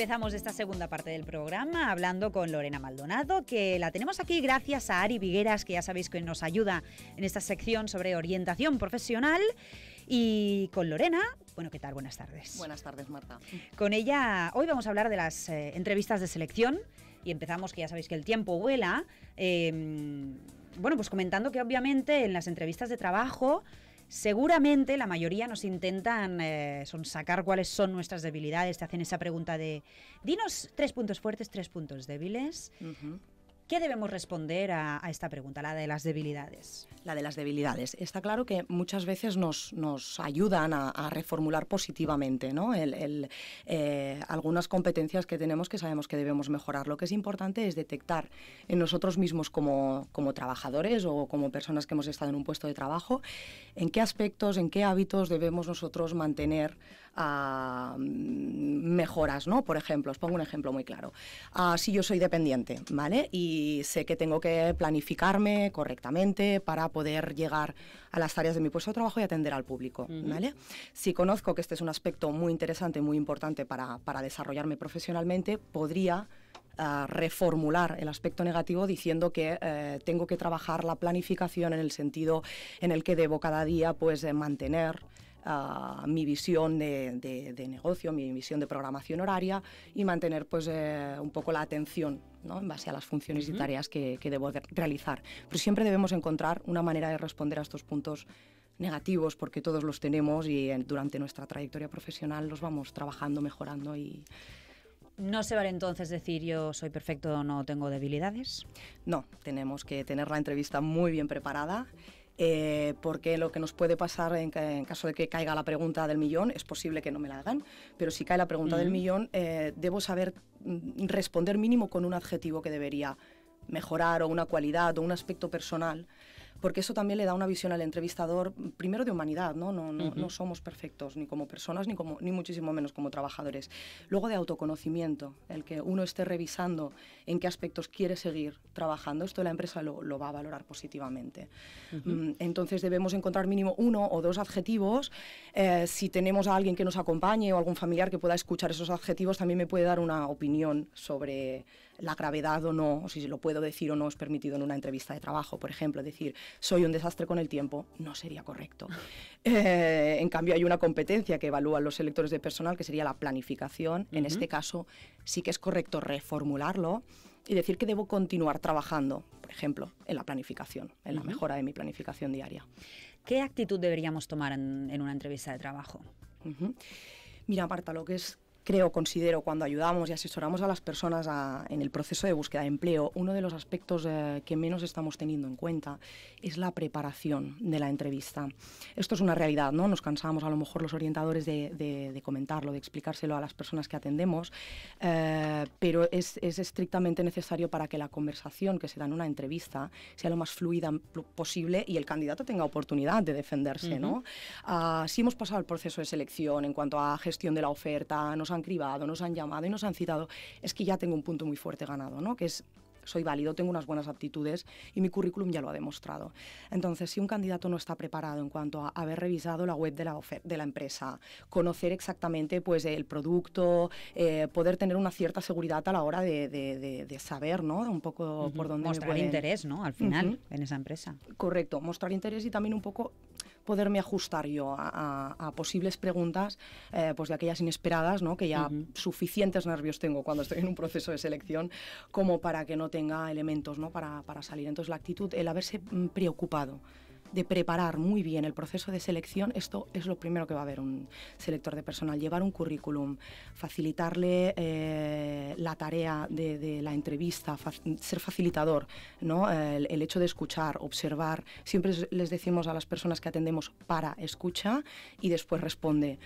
Empezamos esta segunda parte del programa hablando con Lorena Maldonado, que la tenemos aquí gracias a Ari Vigueras, que ya sabéis que nos ayuda en esta sección sobre orientación profesional. Y con Lorena, bueno, ¿qué tal? Buenas tardes. Buenas tardes, Marta. Con ella hoy vamos a hablar de las entrevistas de selección y empezamos, que ya sabéis que el tiempo vuela, bueno, pues comentando que obviamente en las entrevistas de trabajo seguramente la mayoría nos intentan sacar cuáles son nuestras debilidades, te hacen esa pregunta de dinos 3 puntos fuertes, 3 puntos débiles. ¿Qué debemos responder a esta pregunta, la de las debilidades? La de las debilidades. Está claro que muchas veces nos ayudan a reformular positivamente, ¿no? Algunas competencias que tenemos que sabemos que debemos mejorar. Lo que es importante es detectar en nosotros mismos como trabajadores o como personas que hemos estado en un puesto de trabajo, en qué aspectos, en qué hábitos debemos nosotros mantener mejoras, ¿no? Por ejemplo, os pongo un ejemplo muy claro. Si yo soy dependiente, ¿vale? Y sé que tengo que planificarme correctamente para poder llegar a las tareas de mi puesto de trabajo y atender al público, ¿vale? Si conozco que este es un aspecto muy interesante, muy importante para desarrollarme profesionalmente, podría reformular el aspecto negativo diciendo que tengo que trabajar la planificación en el sentido en el que debo cada día pues mantener mi visión de negocio, mi visión de programación horaria y mantener pues un poco la atención, ¿no? En base a las funciones y tareas que debo realizar. Pero siempre debemos encontrar una manera de responder a estos puntos negativos, porque todos los tenemos y durante nuestra trayectoria profesional los vamos trabajando, mejorando y... ¿No se vale entonces decir yo soy perfecto, no tengo debilidades? No, tenemos que tener la entrevista muy bien preparada. Porque lo que nos puede pasar en caso de que caiga la pregunta del millón, es posible que no me la hagan, pero si cae la pregunta del millón, debo saber responder mínimo con un adjetivo que debería mejorar o una cualidad o un aspecto personal, porque eso también le da una visión al entrevistador, primero de humanidad, ¿no? No somos perfectos ni como personas ni muchísimo menos como trabajadores. Luego de autoconocimiento, el que uno esté revisando en qué aspectos quiere seguir trabajando, esto la empresa lo va a valorar positivamente. Entonces debemos encontrar mínimo 1 o 2 adjetivos. Si tenemos a alguien que nos acompañe o algún familiar que pueda escuchar esos adjetivos, también me puede dar una opinión sobre la gravedad o no, o si lo puedo decir o no es permitido en una entrevista de trabajo. Por ejemplo, decir soy un desastre con el tiempo no sería correcto. En cambio hay una competencia que evalúan los selectores de personal, que sería la planificación. En este caso sí que es correcto reformularlo y decir que debo continuar trabajando, por ejemplo, en la planificación, en la mejora de mi planificación diaria. ¿Qué actitud deberíamos tomar en una entrevista de trabajo? Mira, Marta, lo que es... Considero, cuando ayudamos y asesoramos a las personas en el proceso de búsqueda de empleo, uno de los aspectos que menos estamos teniendo en cuenta es la preparación de la entrevista. Esto es una realidad, ¿no? Nos cansamos a lo mejor los orientadores de comentarlo, de explicárselo a las personas que atendemos, pero es estrictamente necesario para que la conversación que se da en una entrevista sea lo más fluida posible y el candidato tenga oportunidad de defenderse, ¿no? Si hemos pasado el proceso de selección en cuanto a gestión de la oferta, nos han cribado, nos han llamado y nos han citado, es que ya tengo un punto muy fuerte ganado, ¿no? Que es, soy válido, tengo unas buenas aptitudes y mi currículum ya lo ha demostrado. Entonces, si un candidato no está preparado en cuanto a haber revisado la web de la empresa, conocer exactamente pues, el producto, poder tener una cierta seguridad a la hora de saber, ¿no? Un poco por dónde mostrar interés, ¿no? Al final, en esa empresa. Correcto, mostrar interés y también un poco poderme ajustar yo a posibles preguntas pues de aquellas inesperadas, ¿no? Que ya suficientes nervios tengo cuando estoy en un proceso de selección como para que no tenga elementos, ¿no? para salir. Entonces la actitud, el haberse preocupado de preparar muy bien el proceso de selección, esto es lo primero que va a ver un selector de personal, llevar un currículum, facilitarle la tarea de la entrevista, ser facilitador, ¿no? El hecho de escuchar, observar, siempre les decimos a las personas que atendemos para escucha y después responde.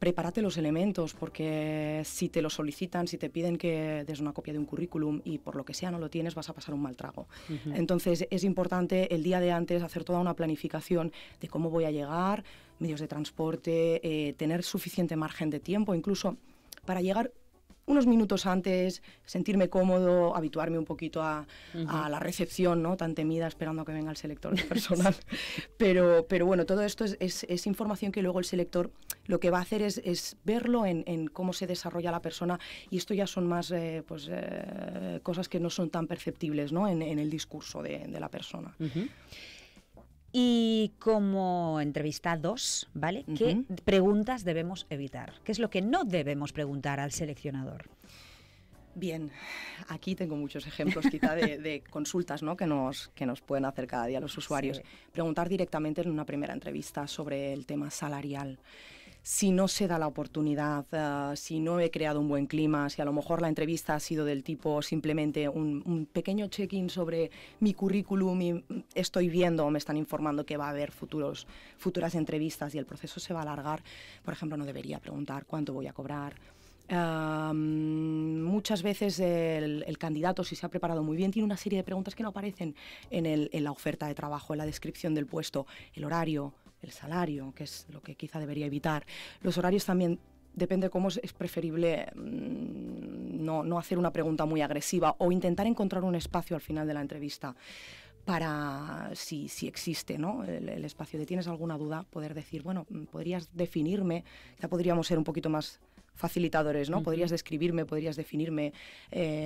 Prepárate los elementos, porque si te lo solicitan, si te piden que des una copia de un currículum y por lo que sea no lo tienes, vas a pasar un mal trago. Entonces es importante el día de antes hacer toda una planificación de cómo voy a llegar, medios de transporte, tener suficiente margen de tiempo, incluso para llegar unos minutos antes, sentirme cómodo, habituarme un poquito a la recepción, ¿no? Tan temida, esperando a que venga el selector de personal. pero bueno, todo esto es información que luego el selector lo que va a hacer es verlo en cómo se desarrolla la persona, y esto ya son más cosas que no son tan perceptibles, ¿no? en el discurso de la persona. Y como entrevistados, ¿vale? ¿Qué preguntas debemos evitar? ¿Qué es lo que no debemos preguntar al seleccionador? Bien, aquí tengo muchos ejemplos quizá de consultas, ¿no? que nos pueden hacer cada día los usuarios. Sí. Preguntar directamente en una primera entrevista sobre el tema salarial. Si no se da la oportunidad, si no he creado un buen clima, si a lo mejor la entrevista ha sido del tipo simplemente un pequeño check-in sobre mi currículum, estoy viendo o me están informando que va a haber futuras entrevistas y el proceso se va a alargar, por ejemplo, no debería preguntar cuánto voy a cobrar. Muchas veces el candidato, si se ha preparado muy bien, tiene una serie de preguntas que no aparecen en la oferta de trabajo, en la descripción del puesto, el horario, el salario, que es lo que quizá debería evitar. Los horarios también, depende de cómo es preferible no hacer una pregunta muy agresiva o intentar encontrar un espacio al final de la entrevista para, si existe, ¿no? el espacio de tienes alguna duda, poder decir, bueno, podrías definirme, ya podríamos ser un poquito más facilitadores, ¿no? Podrías describirme, podrías definirme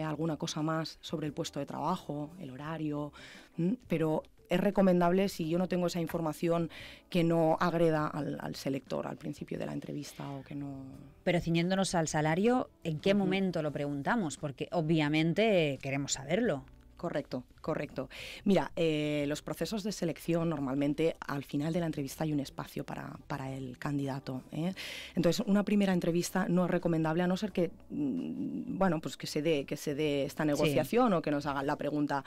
alguna cosa más sobre el puesto de trabajo, el horario, pero es recomendable, si yo no tengo esa información, que no agreda al selector al principio de la entrevista o que no... Pero ciñéndonos al salario, ¿en qué momento lo preguntamos? Porque obviamente queremos saberlo. Correcto. Mira, los procesos de selección normalmente al final de la entrevista hay un espacio para el candidato, ¿eh? Entonces, una primera entrevista no es recomendable, a no ser que, pues que se dé esta negociación, sí, o que nos hagan la pregunta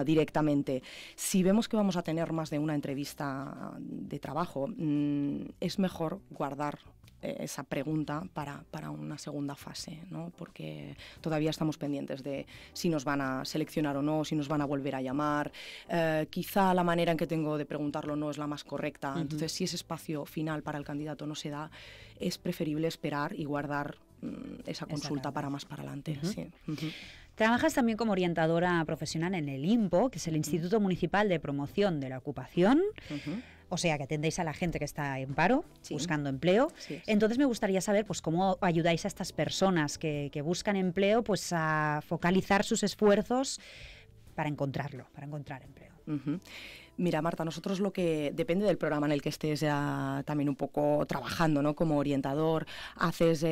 directamente. Si vemos que vamos a tener más de una entrevista de trabajo, es mejor guardar esa pregunta para una segunda fase, ¿no? Porque todavía estamos pendientes de si nos van a seleccionar o no, si nos van a volver a llamar. Quizá la manera en que tengo de preguntarlo no es la más correcta. Entonces, si ese espacio final para el candidato no se da, es preferible esperar y guardar esa consulta para más para adelante. Sí. Trabajas también como orientadora profesional en el IMPO, que es el Instituto Municipal de Promoción de la Ocupación. O sea, que atendéis a la gente que está en paro, sí, buscando empleo. Sí. Entonces me gustaría saber pues, cómo ayudáis a estas personas que buscan empleo pues, a focalizar sus esfuerzos para encontrar empleo. Mira, Marta, nosotros lo que depende del programa en el que estés también un poco trabajando, ¿no? Como orientador, haces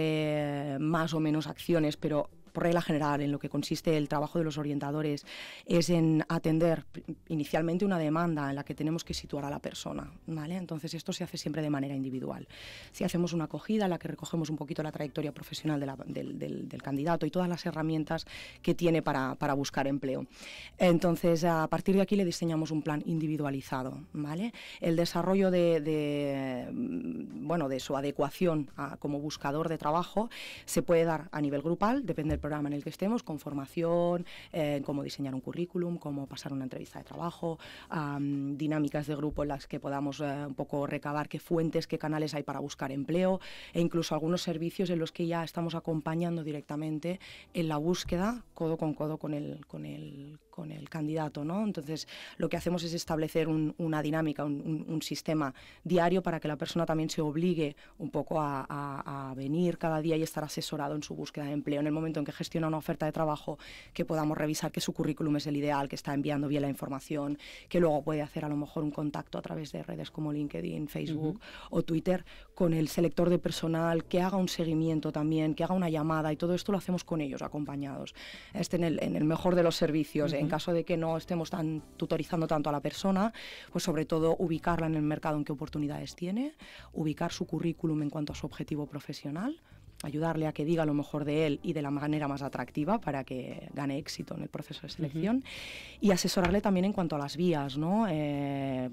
más o menos acciones, pero por regla general, en lo que consiste el trabajo de los orientadores es en atender inicialmente una demanda en la que tenemos que situar a la persona, ¿vale? Entonces esto se hace siempre de manera individual. Si hacemos una acogida en la que recogemos un poquito la trayectoria profesional del candidato y todas las herramientas que tiene para buscar empleo. Entonces, a partir de aquí le diseñamos un plan individualizado, ¿vale? El desarrollo de su adecuación como buscador de trabajo se puede dar a nivel grupal, depende del programa en el que estemos, con formación, cómo diseñar un currículum, cómo pasar una entrevista de trabajo, dinámicas de grupo en las que podamos un poco recabar qué fuentes, qué canales hay para buscar empleo, e incluso algunos servicios en los que ya estamos acompañando directamente en la búsqueda codo con codo con el candidato, ¿no? Entonces, lo que hacemos es establecer una dinámica, un sistema diario para que la persona también se obligue un poco a venir cada día y estar asesorado en su búsqueda de empleo. En el momento en que gestiona una oferta de trabajo, que podamos revisar que su currículum es el ideal, que está enviando bien la información, que luego puede hacer a lo mejor un contacto a través de redes como LinkedIn, Facebook o Twitter con el selector de personal, que haga un seguimiento también, que haga una llamada, y todo esto lo hacemos con ellos, acompañados. En el mejor de los servicios, en caso de que no estemos tutorizando tanto a la persona, pues sobre todo ubicarla en el mercado, en qué oportunidades tiene, ubicar su currículum en cuanto a su objetivo profesional, ayudarle a que diga lo mejor de él y de la manera más atractiva para que gane éxito en el proceso de selección, y asesorarle también en cuanto a las vías, ¿no?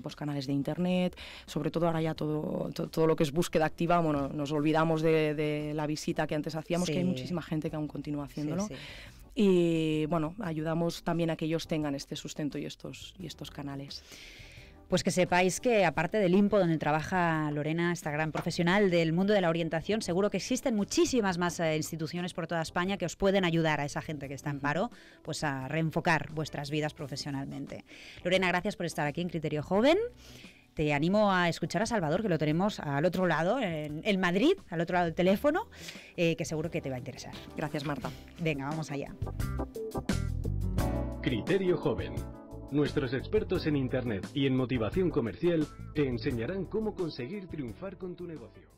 Pues canales de internet, sobre todo ahora ya todo lo que es búsqueda activa, bueno, nos olvidamos de la visita que antes hacíamos, que hay muchísima gente que aún continúa haciéndolo. Y bueno, ayudamos también a que ellos tengan este sustento y estos canales. Pues que sepáis que aparte del IMPO donde trabaja Lorena, esta gran profesional del mundo de la orientación, seguro que existen muchísimas más instituciones por toda España que os pueden ayudar a esa gente que está en paro, pues a reenfocar vuestras vidas profesionalmente. Lorena, gracias por estar aquí en Criterio Joven. Te animo a escuchar a Salvador, que lo tenemos al otro lado, en Madrid, al otro lado del teléfono, que seguro que te va a interesar. Gracias, Marta. Venga, vamos allá. Criterio Joven. Nuestros expertos en Internet y en motivación comercial te enseñarán cómo conseguir triunfar con tu negocio.